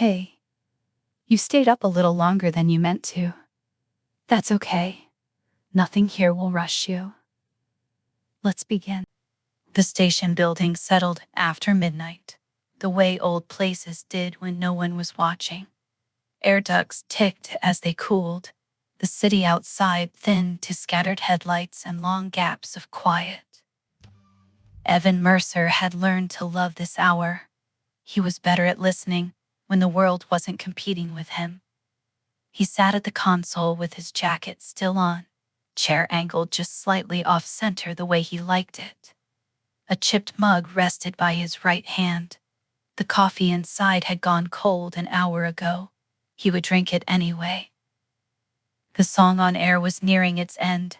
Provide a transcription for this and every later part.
Hey, you stayed up a little longer than you meant to. That's okay. Nothing here will rush you. Let's begin. The station building settled after midnight, the way old places did when no one was watching. Air ducts ticked as they cooled. The city outside thinned to scattered headlights and long gaps of quiet. Evan Mercer had learned to love this hour. He was better at listening when the world wasn't competing with him. He sat at the console with his jacket still on, chair angled just slightly off-center the way he liked it. A chipped mug rested by his right hand. The coffee inside had gone cold an hour ago. He would drink it anyway. The song on air was nearing its end.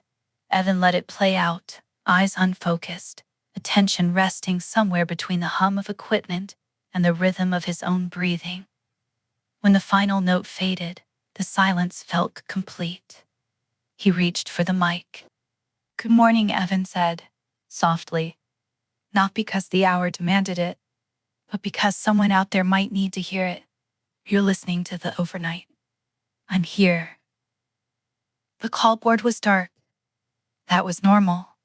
Evan let it play out, eyes unfocused, attention resting somewhere between the hum of equipment and the rhythm of his own breathing. When the final note faded, the silence felt complete. He reached for the mic. "Good morning," Evan said, softly. Not because the hour demanded it, but because someone out there might need to hear it. "You're listening to the overnight. I'm here." The callboard was dark. That was normal.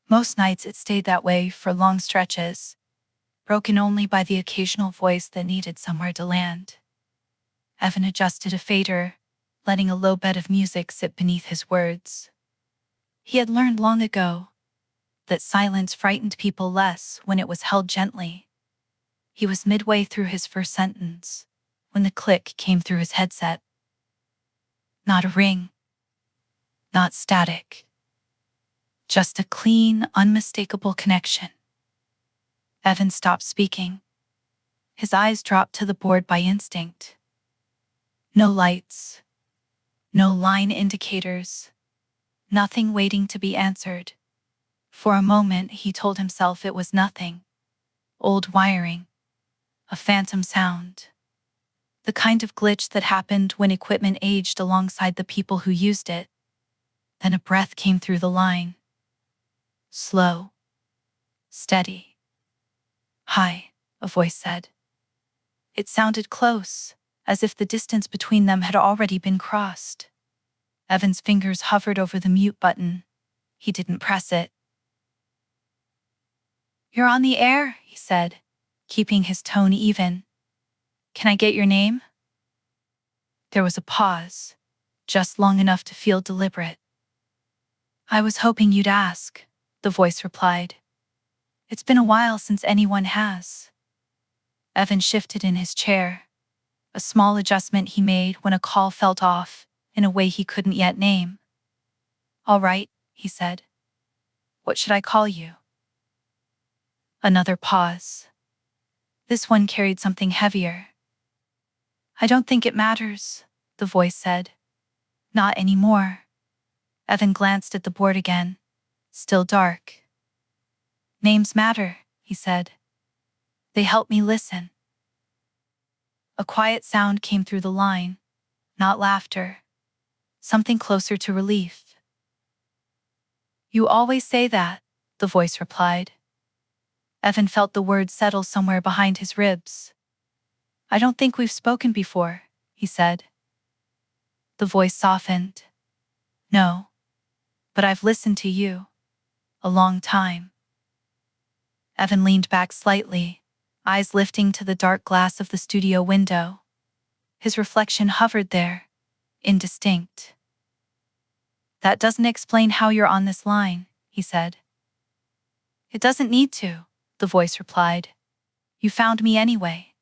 Most nights it stayed that way for long stretches, broken only by the occasional voice that needed somewhere to land. Evan adjusted a fader, letting a low bed of music sit beneath his words. He had learned long ago that silence frightened people less when it was held gently. He was midway through his first sentence when the click came through his headset. Not a ring, not static, just a clean, unmistakable connection. Evan stopped speaking. His eyes dropped to the board by instinct. No lights, no line indicators, nothing waiting to be answered. For a moment, he told himself it was nothing. Old wiring, a phantom sound. The kind of glitch that happened when equipment aged alongside the people who used it. Then a breath came through the line. Slow, steady. "Hi," a voice said. It sounded close, as if the distance between them had already been crossed. Evan's fingers hovered over the mute button. He didn't press it. "You're on the air," he said, keeping his tone even. "Can I get your name?" There was a pause, just long enough to feel deliberate. "I was hoping you'd ask," the voice replied. "It's been a while since anyone has." Evan shifted in his chair, a small adjustment he made when a call felt off in a way he couldn't yet name. "All right," he said. "What should I call you?" Another pause. This one carried something heavier. "I don't think it matters," the voice said. "Not anymore." Evan glanced at the board again, still dark. "Names matter," he said. "They help me listen." A quiet sound came through the line, not laughter, something closer to relief. "You always say that," the voice replied. Evan felt the words settle somewhere behind his ribs. "I don't think we've spoken before," he said. The voice softened. "No, but I've listened to you. A long time." Evan leaned back slightly, eyes lifting to the dark glass of the studio window. His reflection hovered there, indistinct. "That doesn't explain how you're on this line," he said. "It doesn't need to," the voice replied. "You found me anyway."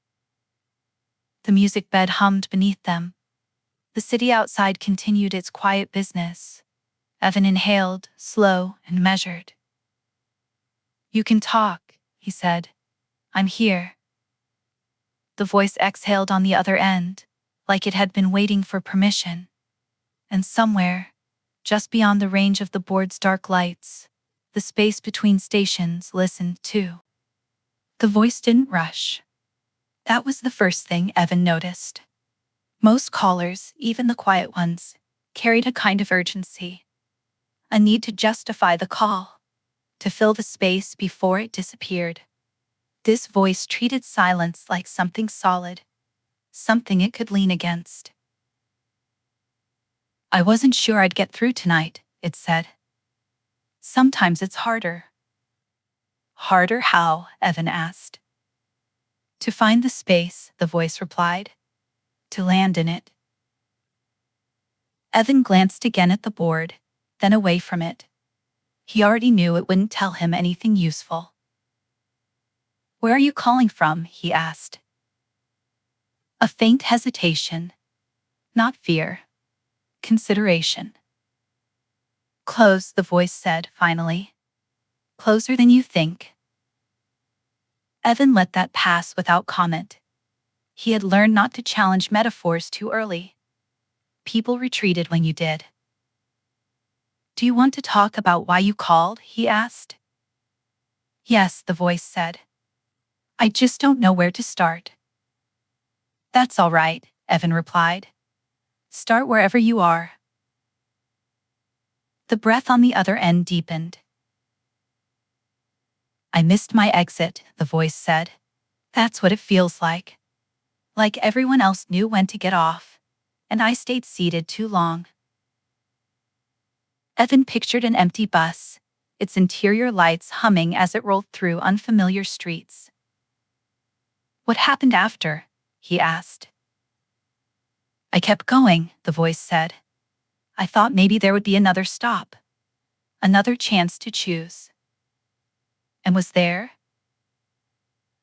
The music bed hummed beneath them. The city outside continued its quiet business. Evan inhaled, slow and measured. "You can talk," he said. "I'm here." The voice exhaled on the other end, like it had been waiting for permission. And somewhere, just beyond the range of the board's dark lights, the space between stations listened too. The voice didn't rush. That was the first thing Evan noticed. Most callers, even the quiet ones, carried a kind of urgency. A need to justify the call, to fill the space before it disappeared. This voice treated silence like something solid, something it could lean against. I wasn't sure I'd get through tonight, it said. Sometimes it's harder. Harder how? Evan asked. To find the space, the voice replied. To land in it. Evan glanced again at the board, then away from it. He already knew it wouldn't tell him anything useful. Where are you calling from? He asked. A faint hesitation. Not fear. Consideration. Close, the voice said, finally. Closer than you think. Evan let that pass without comment. He had learned not to challenge metaphors too early. People retreated when you did. Do you want to talk about why you called? He asked. Yes, the voice said. I just don't know where to start. That's all right, Evan replied. Start wherever you are. The breath on the other end deepened. I missed my exit, the voice said. That's what it feels like. Like everyone else knew when to get off, and I stayed seated too long. Evan pictured an empty bus, its interior lights humming as it rolled through unfamiliar streets. What happened after? He asked. I kept going, the voice said. I thought maybe there would be another stop. Another chance to choose. And was there?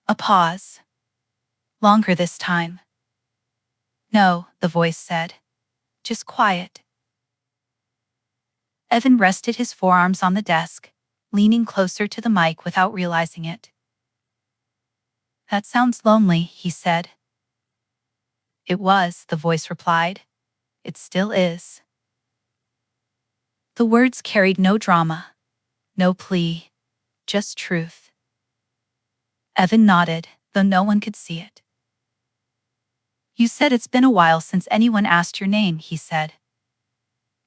A pause. Longer this time. No, the voice said. Just quiet. Evan rested his forearms on the desk, leaning closer to the mic without realizing it. That sounds lonely, he said. It was, the voice replied. It still is. The words carried no drama, no plea, just truth. Evan nodded, though no one could see it. You said it's been a while since anyone asked your name, he said.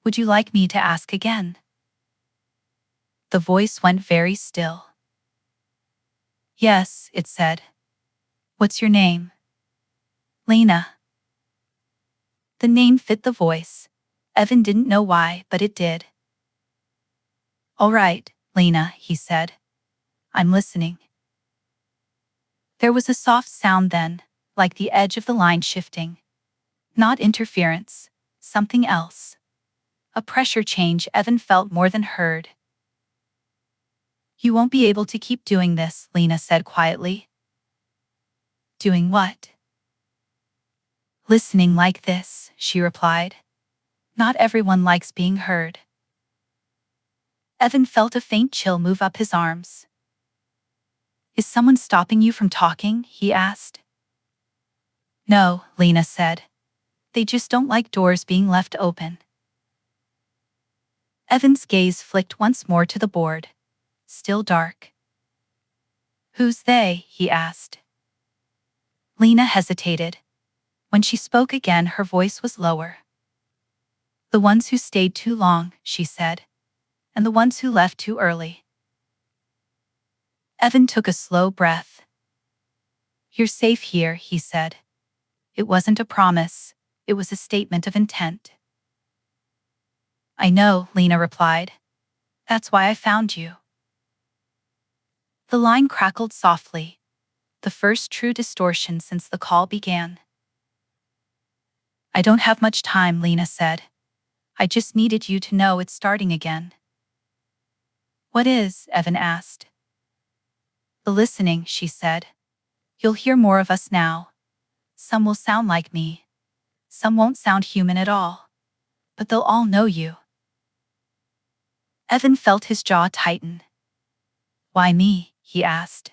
Would you like me to ask again? The voice went very still. Yes, it said. What's your name? Lena. The name fit the voice. Evan didn't know why, but it did. All right, Lena, he said. I'm listening. There was a soft sound then, like the edge of the line shifting. Not interference, something else. A pressure change Evan felt more than heard. You won't be able to keep doing this, Lena said quietly. Doing what? Listening like this, she replied. Not everyone likes being heard. Evan felt a faint chill move up his arms. Is someone stopping you from talking? He asked. No, Lena said. They just don't like doors being left open. Evan's gaze flicked once more to the board. Still dark. Who's they? He asked. Lena hesitated. When she spoke again, her voice was lower. The ones who stayed too long, she said, and the ones who left too early. Evan took a slow breath. You're safe here, he said. It wasn't a promise, it was a statement of intent. I know, Lena replied. That's why I found you. The line crackled softly, the first true distortion since the call began. I don't have much time, Lena said. I just needed you to know it's starting again. What is? Evan asked. The listening, she said. You'll hear more of us now. Some will sound like me. Some won't sound human at all. But they'll all know you. Evan felt his jaw tighten. Why me? He asked.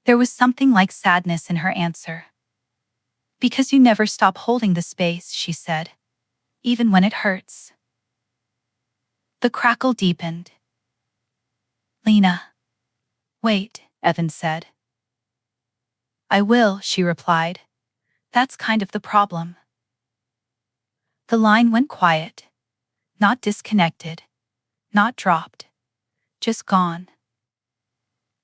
There was something like sadness in her answer. Because you never stop holding the space, she said. Even when it hurts. The crackle deepened. Lena. Wait, Evan said. I will, she replied. That's kind of the problem. The line went quiet. Not disconnected. Not dropped. Just gone.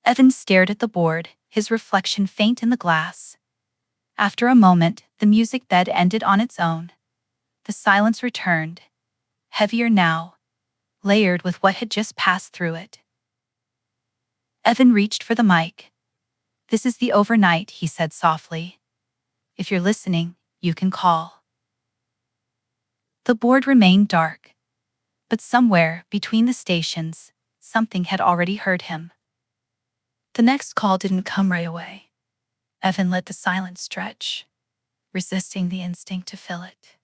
Evan stared at the board, his reflection faint in the glass. After a moment, the music bed ended on its own. The silence returned, heavier now, layered with what had just passed through it. Evan reached for the mic. "This is the overnight," he said softly. "If you're listening, you can call." The board remained dark, but somewhere between the stations, something had already heard him. The next call didn't come right away. Evan let the silence stretch, resisting the instinct to fill it.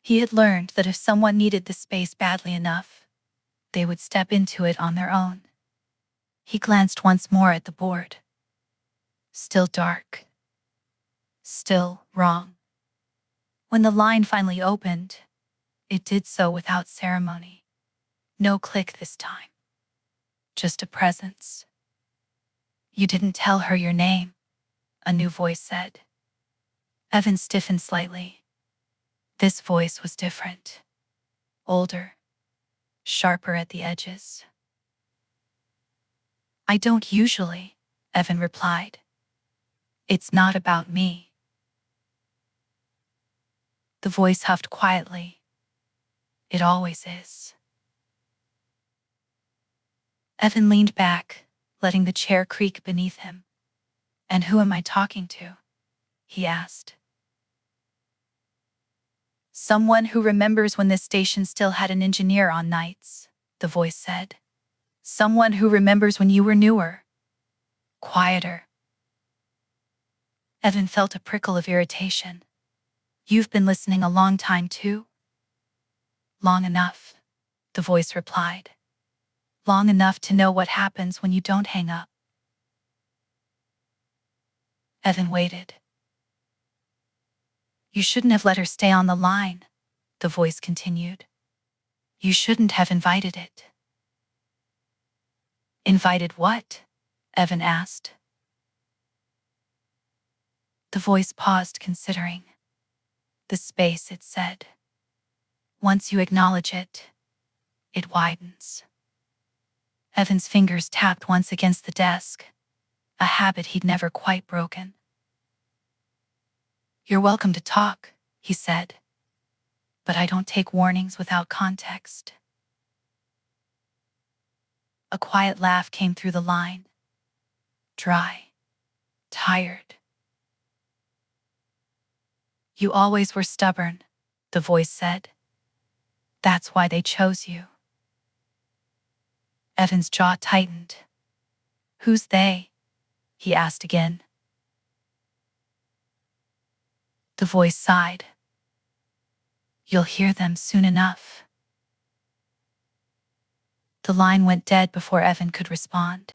He had learned that if someone needed the space badly enough, they would step into it on their own. He glanced once more at the board. Still dark. Still wrong. When the line finally opened, it did so without ceremony. No click this time. Just a presence. "You didn't tell her your name," a new voice said. Evan stiffened slightly. This voice was different. Older. Sharper at the edges. "I don't usually," Evan replied. "It's not about me." The voice huffed quietly. "It always is." Evan leaned back, letting the chair creak beneath him. "And who am I talking to?" he asked. "Someone who remembers when this station still had an engineer on nights," the voice said. "Someone who remembers when you were newer, quieter." Evan felt a prickle of irritation. "You've been listening a long time too?" "Long enough," the voice replied. "Long enough to know what happens when you don't hang up." Evan waited. "You shouldn't have let her stay on the line," the voice continued. "You shouldn't have invited it." "Invited what?" Evan asked. The voice paused, considering. "The space," it said. "Once you acknowledge it, it widens." Evan's fingers tapped once against the desk, a habit he'd never quite broken. "You're welcome to talk," he said, "but I don't take warnings without context." A quiet laugh came through the line. Dry. Tired. "You always were stubborn," the voice said. "That's why they chose you." Evan's jaw tightened. "Who's they?" he asked again. The voice sighed. "You'll hear them soon enough." The line went dead before Evan could respond.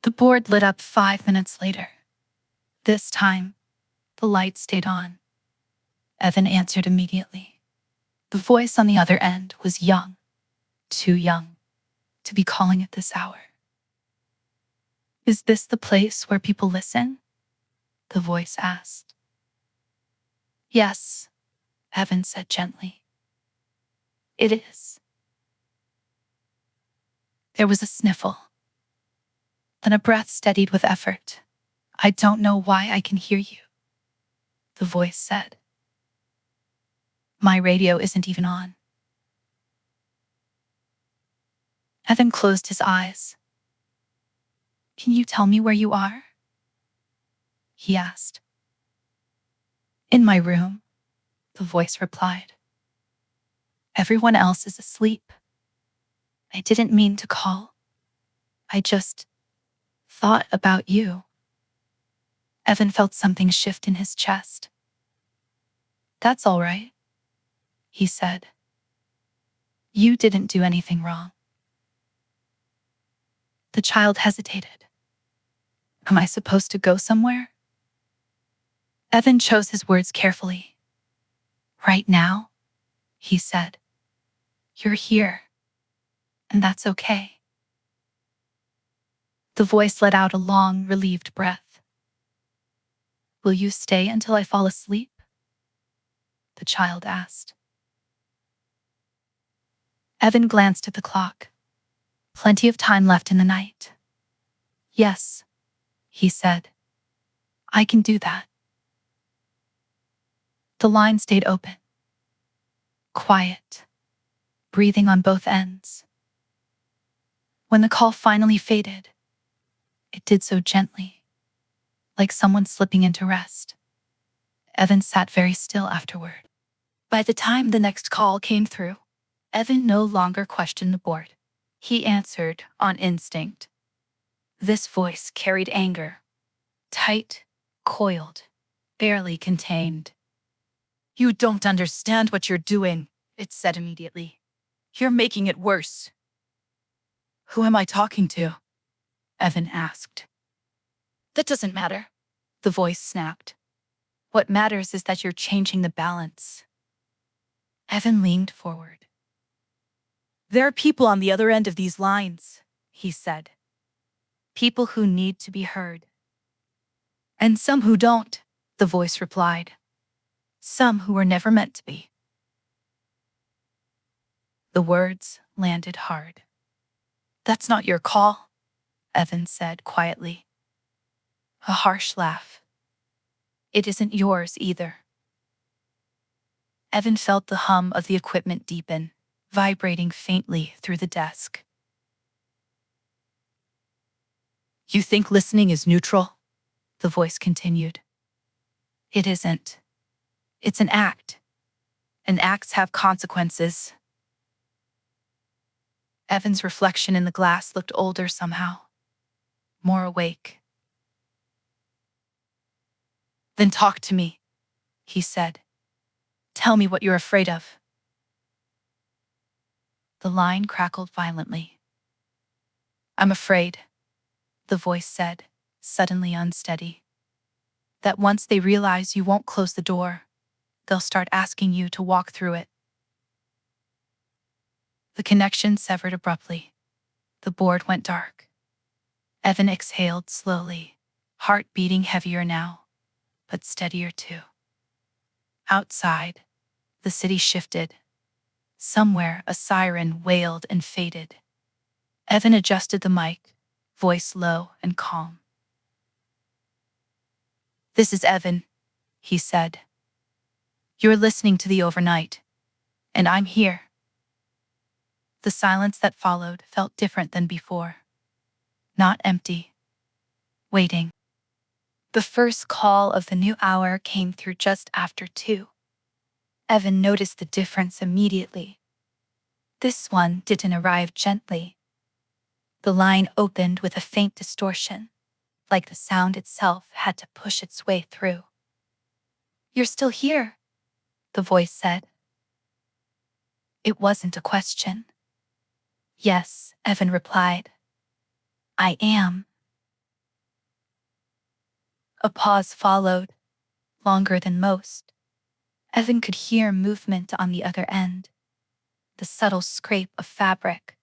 The board lit up 5 minutes later. This time, the light stayed on. Evan answered immediately. The voice on the other end was young, too young, to be calling at this hour. "Is this the place where people listen?" the voice asked. "Yes," Evan said gently. "It is." There was a sniffle. Then a breath steadied with effort. "I don't know why I can hear you," the voice said. "My radio isn't even on." Evan closed his eyes. "Can you tell me where you are?" he asked. "In my room," the voice replied. "Everyone else is asleep. I didn't mean to call. I just thought about you." Evan felt something shift in his chest. "That's all right," he said. "You didn't do anything wrong." The child hesitated. "Am I supposed to go somewhere?" Evan chose his words carefully. "Right now," he said. "You're here, and that's okay." The voice let out a long, relieved breath. "Will you stay until I fall asleep?" the child asked. Evan glanced at the clock. Plenty of time left in the night. "Yes," he said. "I can do that." The line stayed open, quiet, breathing on both ends. When the call finally faded, it did so gently, like someone slipping into rest. Evan sat very still afterward. By the time the next call came through, Evan no longer questioned the board. He answered on instinct. This voice carried anger, tight, coiled, barely contained. "You don't understand what you're doing," it said immediately. "You're making it worse." "Who am I talking to?" Evan asked. "That doesn't matter," the voice snapped. "What matters is that you're changing the balance." Evan leaned forward. "There are people on the other end of these lines," he said. "People who need to be heard." "And some who don't," the voice replied. "Some who were never meant to be." The words landed hard. "That's not your call," Evan said quietly. A harsh laugh. "It isn't yours either." Evan felt the hum of the equipment deepen, vibrating faintly through the desk. "You think listening is neutral?" the voice continued. "It isn't. It's an act. And acts have consequences." Evan's reflection in the glass looked older somehow, more awake. "Then talk to me," he said. "Tell me what you're afraid of." The line crackled violently. "I'm afraid," the voice said, suddenly unsteady, "that once they realize you won't close the door, they'll start asking you to walk through it." The connection severed abruptly. The board went dark. Evan exhaled slowly, heart beating heavier now, but steadier too. Outside, the city shifted. Somewhere, a siren wailed and faded. Evan adjusted the mic, voice low and calm. "This is Evan," he said. "You're listening to the overnight, and I'm here." The silence that followed felt different than before. Not empty. Waiting. The first call of the new hour came through just after 2. Evan noticed the difference immediately. This one didn't arrive gently. The line opened with a faint distortion, like the sound itself had to push its way through. "You're still here," the voice said. It wasn't a question. "Yes," Evan replied. "I am." A pause followed, longer than most. Evan could hear movement on the other end, the subtle scrape of fabric,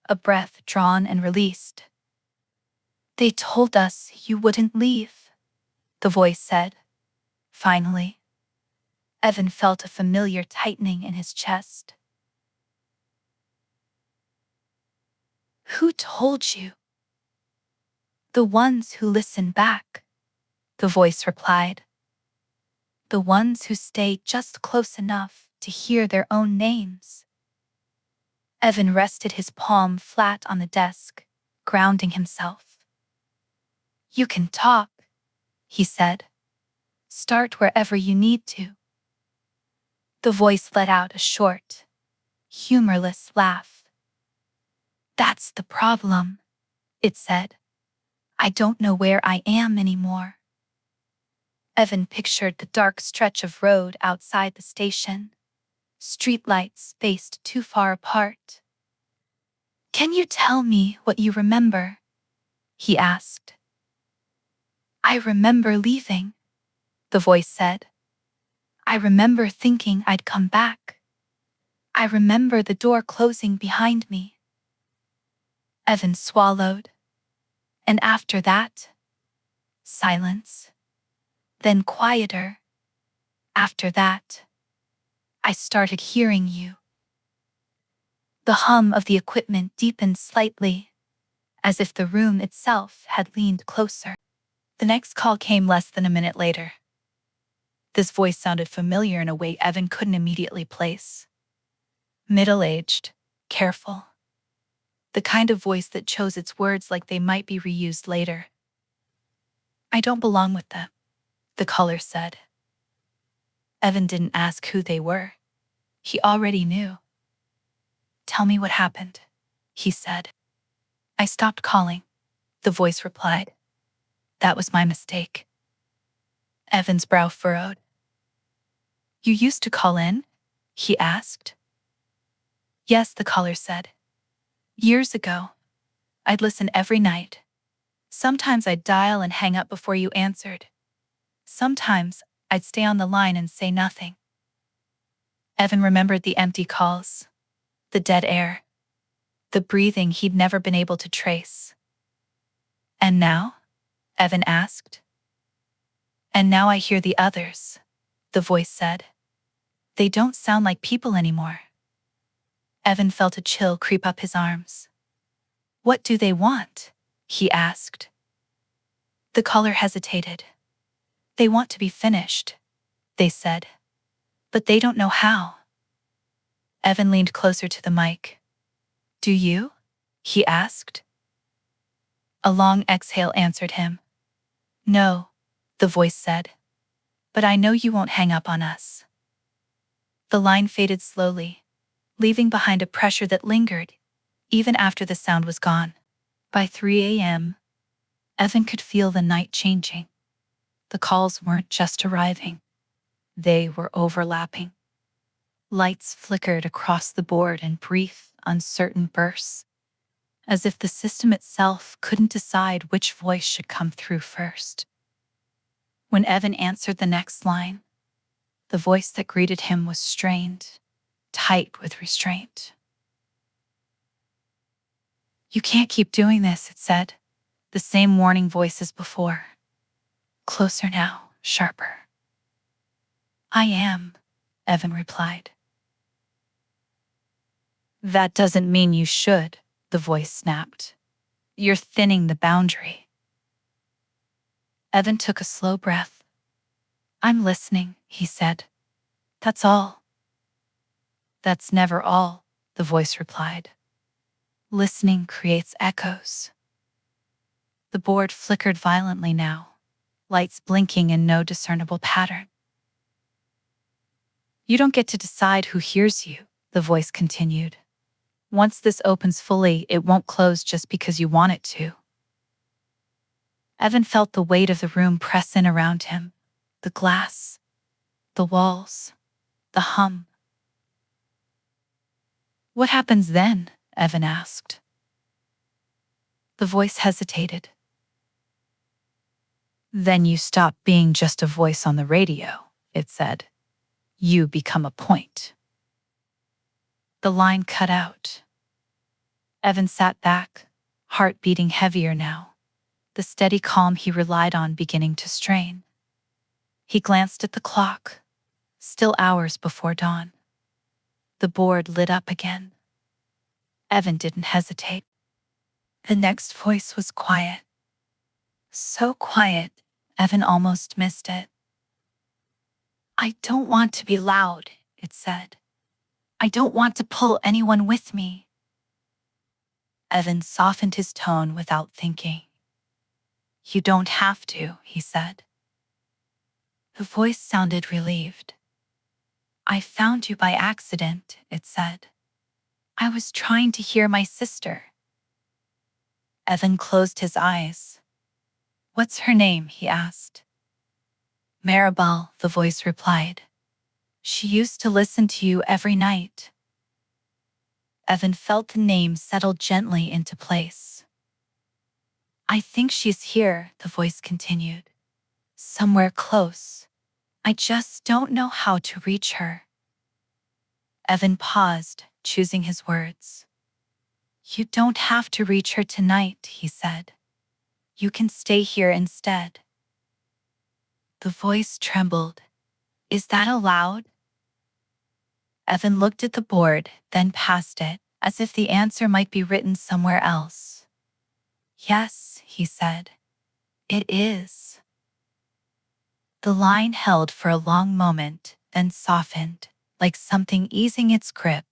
a breath drawn and released. "They told us you wouldn't leave," the voice said. Finally, Evan felt a familiar tightening in his chest. "Who told you?" "The ones who listen back," the voice replied. "The ones who stay just close enough to hear their own names." Evan rested his palm flat on the desk, grounding himself. "You can talk," he said. "Start wherever you need to." The voice let out a short, humorless laugh. "That's the problem," it said. "I don't know where I am anymore." Evan pictured the dark stretch of road outside the station, streetlights spaced too far apart. "Can you tell me what you remember?" he asked. "I remember leaving," the voice said. "I remember thinking I'd come back. I remember the door closing behind me." Evan swallowed. "And after that?" Silence. Then quieter. "After that, I started hearing you." The hum of the equipment deepened slightly, as if the room itself had leaned closer. The next call came less than a minute later. This voice sounded familiar in a way Evan couldn't immediately place. Middle-aged, careful. The kind of voice that chose its words like they might be reused later. "I don't belong with them," the caller said. Evan didn't ask who they were. He already knew. "Tell me what happened," he said. "I stopped calling," the voice replied. "That was my mistake." Evan's brow furrowed. "You used to call in?" he asked. "Yes," the caller said. "Years ago. I'd listen every night. Sometimes I'd dial and hang up before you answered. Sometimes I'd stay on the line and say nothing." Evan remembered the empty calls, the dead air, the breathing he'd never been able to trace. "And now?" Evan asked. "And now I hear the others," the voice said. "They don't sound like people anymore." Evan felt a chill creep up his arms. "What do they want?" he asked. The caller hesitated. "They want to be finished," they said. "But they don't know how." Evan leaned closer to the mic. "Do you?" he asked. A long exhale answered him. "No," the voice said. "But I know you won't hang up on us." The line faded slowly, leaving behind a pressure that lingered, even after the sound was gone. By 3 a.m., Evan could feel the night changing. The calls weren't just arriving. They were overlapping. Lights flickered across the board in brief, uncertain bursts, as if the system itself couldn't decide which voice should come through first. When Evan answered the next line, the voice that greeted him was strained, tight with restraint. "You can't keep doing this," it said, the same warning voice as before. Closer now, sharper. "I am," Evan replied. "That doesn't mean you should," the voice snapped. "You're thinning the boundary." Evan took a slow breath. "I'm listening," he said. "That's all." "That's never all," the voice replied. "Listening creates echoes." The board flickered violently now, lights blinking in no discernible pattern. "You don't get to decide who hears you," the voice continued. "Once this opens fully, it won't close just because you want it to." Evan felt the weight of the room press in around him, the glass, the walls, the hum. "What happens then?" Evan asked. The voice hesitated. "Then you stop being just a voice on the radio," it said. "You become a point." The line cut out. Evan sat back, heart beating heavier now, the steady calm he relied on beginning to strain. He glanced at the clock, still hours before dawn. The board lit up again. Evan didn't hesitate. The next voice was quiet. So quiet, Evan almost missed it. "I don't want to be loud," it said. "I don't want to pull anyone with me." Evan softened his tone without thinking. "You don't have to," he said. The voice sounded relieved. "I found you by accident," it said. "I was trying to hear my sister." Evan closed his eyes. "What's her name?" he asked. "Maribel," the voice replied. "She used to listen to you every night." Evan felt the name settle gently into place. "I think she's here," the voice continued. "Somewhere close. I just don't know how to reach her." Evan paused, choosing his words. "You don't have to reach her tonight," he said. "You can stay here instead." The voice trembled. "Is that allowed?" Evan looked at the board, then past it, as if the answer might be written somewhere else. "Yes," he said. "It is." The line held for a long moment, then softened, like something easing its grip.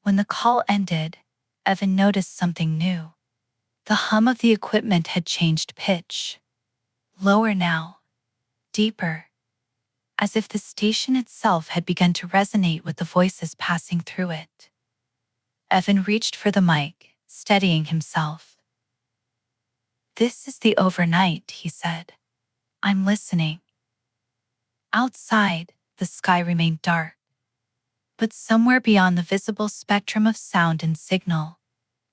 When the call ended, Evan noticed something new. The hum of the equipment had changed pitch. Lower now, deeper, as if the station itself had begun to resonate with the voices passing through it. Evan reached for the mic, steadying himself. "This is the overnight," he said. "I'm listening." Outside, the sky remained dark. But somewhere beyond the visible spectrum of sound and signal,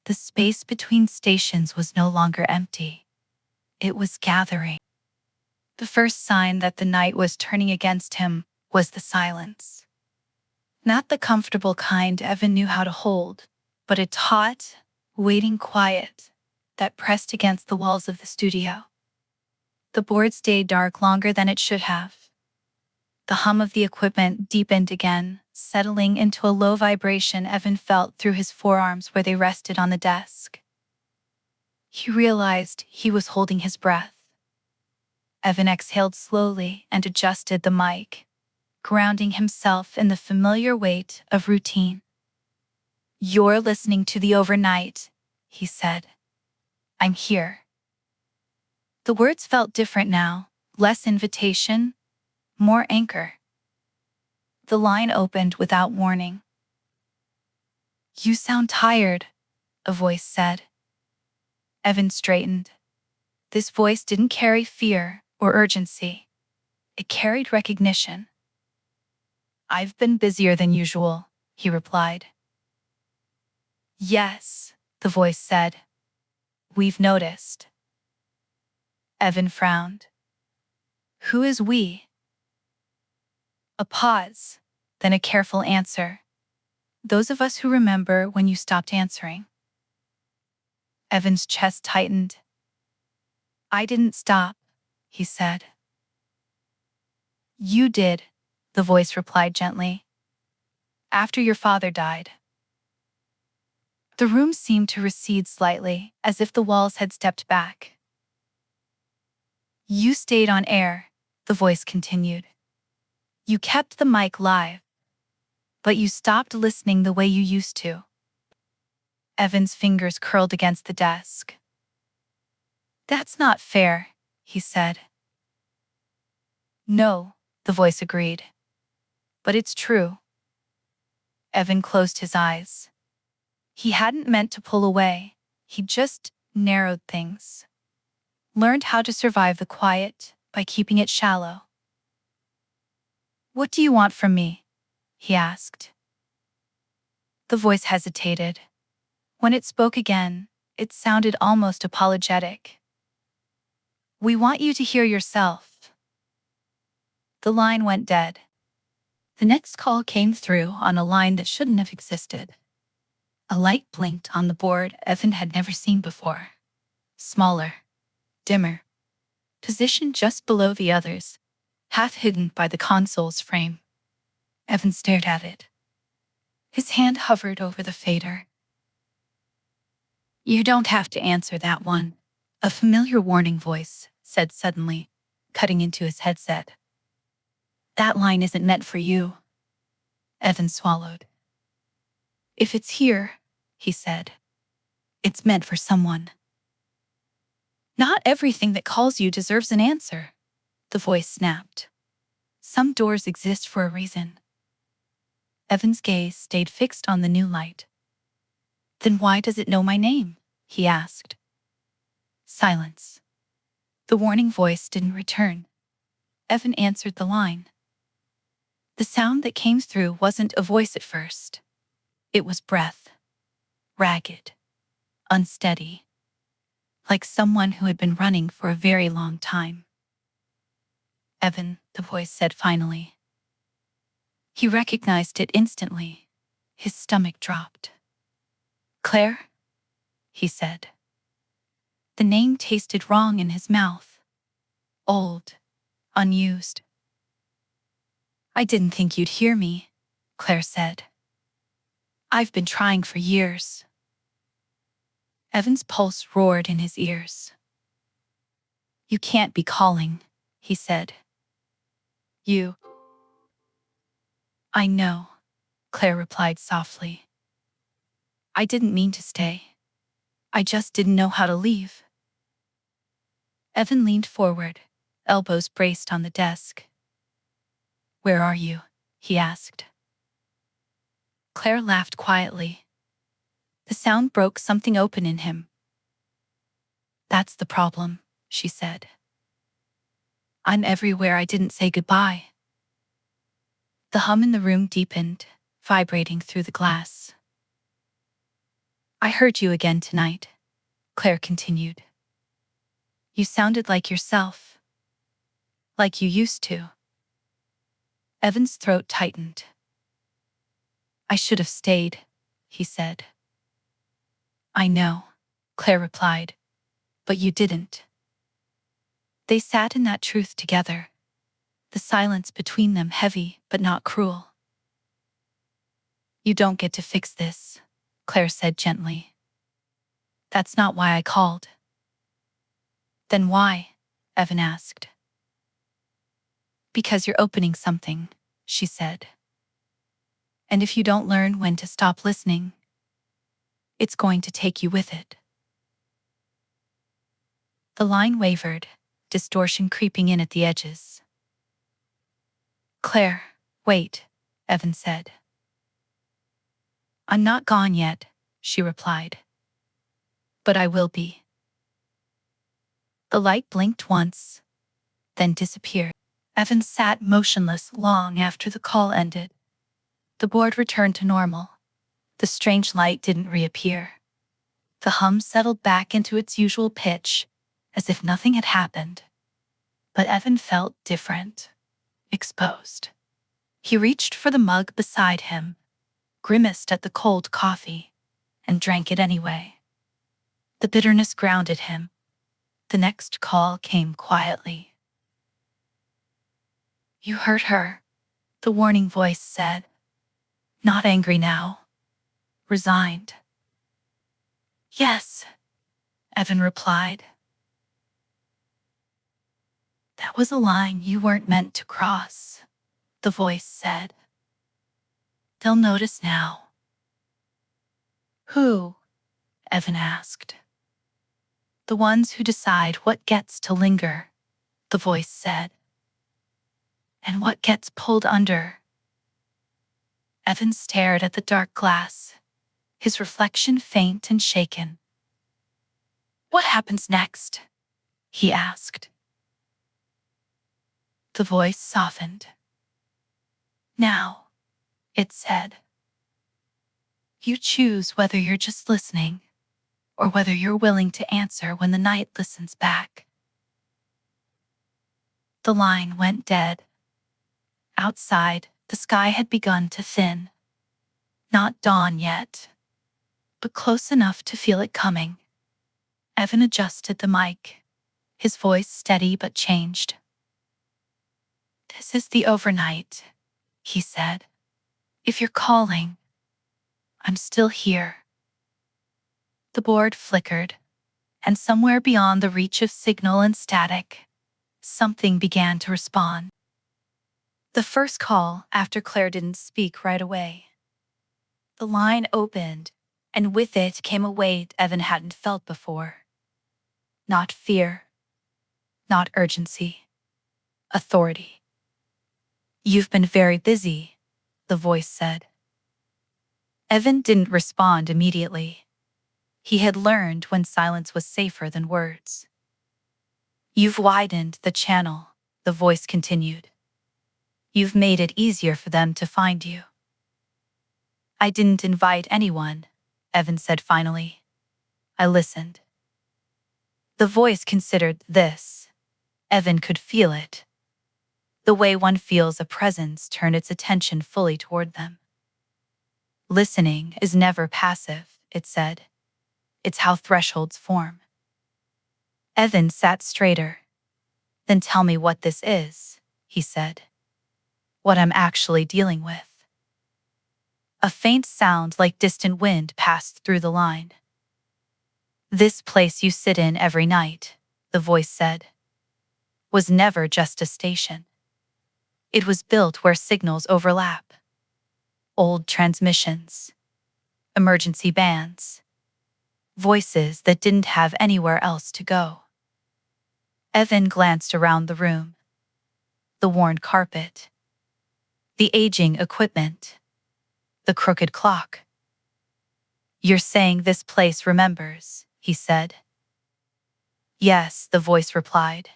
the space between stations was no longer empty. It was gathering. The first sign that the night was turning against him was the silence. Not the comfortable kind Evan knew how to hold, but a taut, waiting quiet that pressed against the walls of the studio. The board stayed dark longer than it should have. The hum of the equipment deepened again, settling into a low vibration Evan felt through his forearms where they rested on the desk. He realized he was holding his breath. Evan exhaled slowly and adjusted the mic, grounding himself in the familiar weight of routine. "You're listening to the overnight," he said. "I'm here." The words felt different now, less invitation, more anchor. The line opened without warning. "You sound tired," a voice said. Evan straightened. This voice didn't carry fear or urgency. It carried recognition. "I've been busier than usual," he replied. "Yes," the voice said. "We've noticed." Evan frowned. "Who is we?" A pause, then a careful answer. "Those of us who remember when you stopped answering." Evan's chest tightened. "I didn't stop," he said. "You did," the voice replied gently. "After your father died." The room seemed to recede slightly, as if the walls had stepped back. "You stayed on air," the voice continued. "You kept the mic live, but you stopped listening the way you used to." Evan's fingers curled against the desk. "That's not fair," he said. "No," the voice agreed. "But it's true." Evan closed his eyes. He hadn't meant to pull away. He just narrowed things. Learned how to survive the quiet by keeping it shallow. "What do you want from me?" he asked. The voice hesitated. When it spoke again, it sounded almost apologetic. "We want you to hear yourself." The line went dead. The next call came through on a line that shouldn't have existed. A light blinked on the board Evan had never seen before. Smaller, dimmer, positioned just below the others, half hidden by the console's frame. Evan stared at it. His hand hovered over the fader. "You don't have to answer that one," a familiar warning voice said suddenly, cutting into his headset. "That line isn't meant for you." Evan swallowed. "If it's here," he said, "it's meant for someone." "Not everything that calls you deserves an answer," the voice snapped. "Some doors exist for a reason." Evan's gaze stayed fixed on the new light. "Then why does it know my name?" he asked. Silence. The warning voice didn't return. Evan answered the line. The sound that came through wasn't a voice at first. It was breath. Ragged. Unsteady. Like someone who had been running for a very long time. "Evan," the voice said finally. He recognized it instantly. His stomach dropped. "Claire?" he said. The name tasted wrong in his mouth. Old. Unused. "I didn't think you'd hear me," Claire said. "I've been trying for years." Evan's pulse roared in his ears. "You can't be calling," he said. You. I know, Claire replied softly. I didn't mean to stay. I just didn't know how to leave. Evan leaned forward, elbows braced on the desk. Where are you? He asked. Claire laughed quietly. The sound broke something open in him. That's the problem, she said. I'm everywhere I didn't say goodbye. The hum in the room deepened, vibrating through the glass. I heard you again tonight, Claire continued. You sounded like yourself. Like you used to. Evan's throat tightened. I should have stayed, he said. I know, Claire replied, but you didn't. They sat in that truth together, the silence between them heavy but not cruel. You don't get to fix this, Claire said gently. That's not why I called. Then why? Evan asked. Because you're opening something, she said. And if you don't learn when to stop listening, it's going to take you with it. The line wavered, distortion creeping in at the edges. Claire, wait, Evan said. I'm not gone yet, she replied. But I will be. The light blinked once, then disappeared. Evan sat motionless long after the call ended. The board returned to normal. The strange light didn't reappear. The hum settled back into its usual pitch, as if nothing had happened. But Evan felt different, exposed. He reached for the mug beside him, grimaced at the cold coffee, and drank it anyway. The bitterness grounded him. The next call came quietly. You hurt her, the warning voice said. Not angry now. Resigned. Yes, Evan replied. That was a line you weren't meant to cross, the voice said. They'll notice now. Who? Evan asked. The ones who decide what gets to linger, the voice said. And what gets pulled under. Evan stared at the dark glass, his reflection faint and shaken. What happens next? He asked. The voice softened. Now, it said. You choose whether you're just listening, or whether you're willing to answer when the night listens back. The line went dead. Outside, the sky had begun to thin. Not dawn yet, but close enough to feel it coming. Evan adjusted the mic, his voice steady but changed. This is the overnight, he said. If you're calling, I'm still here. The board flickered, and somewhere beyond the reach of signal and static, something began to respond. The first call after Claire didn't speak right away. The line opened, and with it came a weight Evan hadn't felt before. Not fear, not urgency, authority. You've been very busy, the voice said. Evan didn't respond immediately. He had learned when silence was safer than words. You've widened the channel, the voice continued. You've made it easier for them to find you. I didn't invite anyone, Evan said finally. I listened. The voice considered this. Evan could feel it. The way one feels a presence turn its attention fully toward them. Listening is never passive, it said. It's how thresholds form. Evan sat straighter. Then tell me what this is, he said. What I'm actually dealing with. A faint sound like distant wind passed through the line. This place you sit in every night, the voice said. was never just a station. It was built where signals overlap. Old transmissions, emergency bands, voices that didn't have anywhere else to go. Evan glanced around the room. The worn carpet, the aging equipment, the crooked clock. "You're saying this place remembers," he said. "Yes," the voice replied.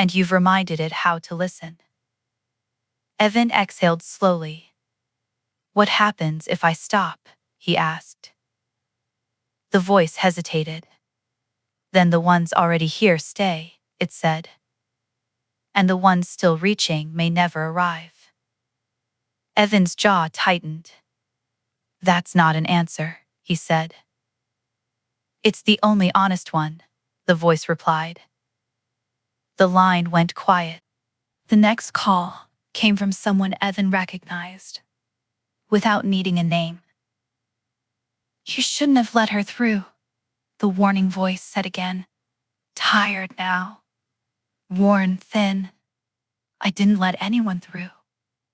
"And you've reminded it how to listen." Evan exhaled slowly. "What happens if I stop?" he asked. The voice hesitated. "Then the ones already here stay," it said. "And the ones still reaching may never arrive." Evan's jaw tightened. "That's not an answer," he said. "It's the only honest one," the voice replied. The line went quiet. The next call came from someone Evan recognized, without needing a name. "You shouldn't have let her through," the warning voice said again. "Tired now. Worn thin." "I didn't let anyone through,"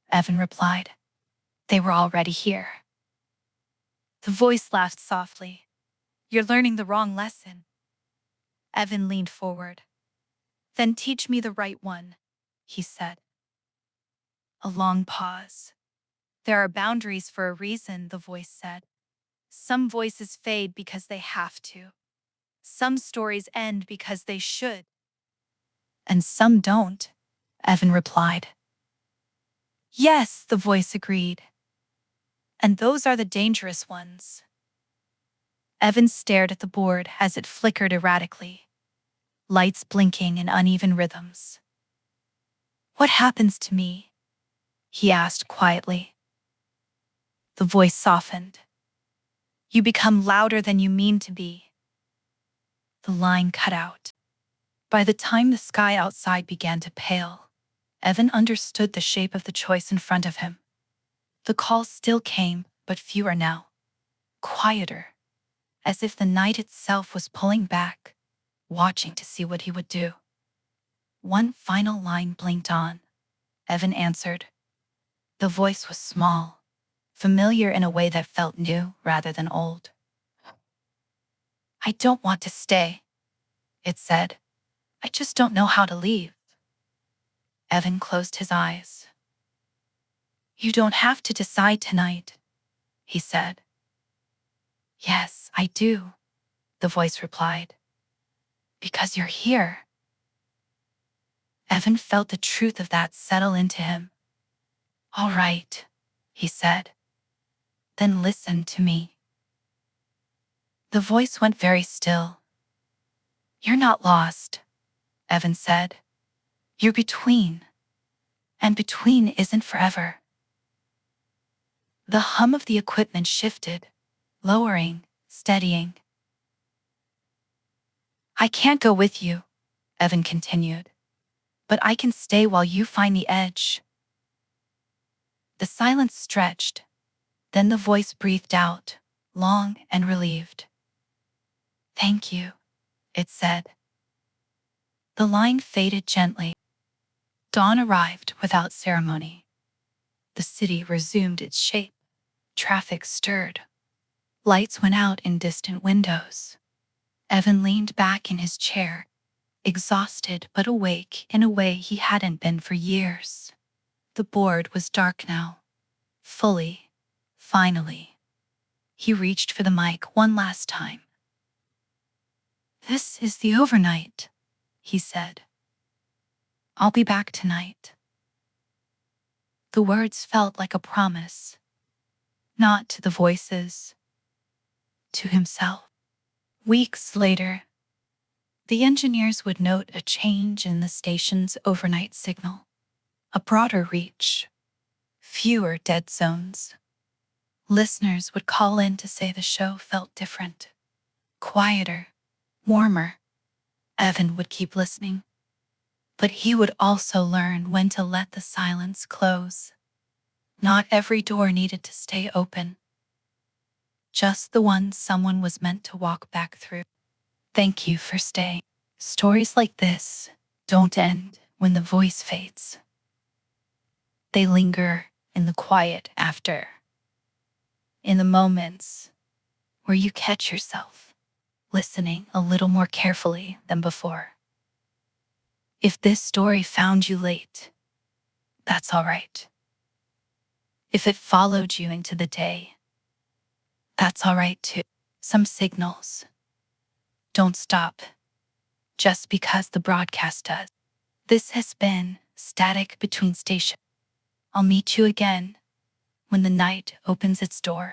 Evan replied. "They were already here." The voice laughed softly. "You're learning the wrong lesson." Evan leaned forward. "Then teach me the right one," he said. A long pause. "There are boundaries for a reason," the voice said. "Some voices fade because they have to. Some stories end because they should." "And some don't," Evan replied. "Yes," the voice agreed. "And those are the dangerous ones." Evan stared at the board as it flickered erratically, lights blinking in uneven rhythms. "What happens to me?" he asked quietly. The voice softened. "You become louder than you mean to be." The line cut out. By the time the sky outside began to pale, Evan understood the shape of the choice in front of him. The calls still came, but fewer now. Quieter, as if the night itself was pulling back, watching to see what he would do. One final line blinked on. Evan answered. The voice was small, familiar in a way that felt new rather than old. "I don't want to stay," it said. "I just don't know how to leave." Evan closed his eyes. "You don't have to decide tonight," he said. "Yes, I do," the voice replied. "Because you're here." Evan felt the truth of that settle into him. "All right," he said. "Then listen to me." The voice went very still. "You're not lost," Evan said. "You're between. And between isn't forever." The hum of the equipment shifted, lowering, steadying. "I can't go with you," Evan continued, "but I can stay while you find the edge." The silence stretched. Then the voice breathed out, long and relieved. "Thank you," it said. The line faded gently. Dawn arrived without ceremony. The city resumed its shape. Traffic stirred. Lights went out in distant windows. Evan leaned back in his chair, exhausted but awake in a way he hadn't been for years. The board was dark now. Fully, finally. He reached for the mic one last time. "This is the overnight," he said. "I'll be back tonight." The words felt like a promise, not to the voices, to himself. Weeks later, the engineers would note a change in the station's overnight signal. A broader reach, fewer dead zones. Listeners would call in to say the show felt different, quieter, warmer. Evan would keep listening, but he would also learn when to let the silence close. Not every door needed to stay open, just the one someone was meant to walk back through. Thank you for staying. Stories like this don't end when the voice fades. They linger in the quiet after, in the moments where you catch yourself listening a little more carefully than before. If this story found you late, that's all right. If it followed you into the day, that's all right too. Some signals don't stop just because the broadcast does. This has been Static Between Stations. I'll meet you again when the night opens its door.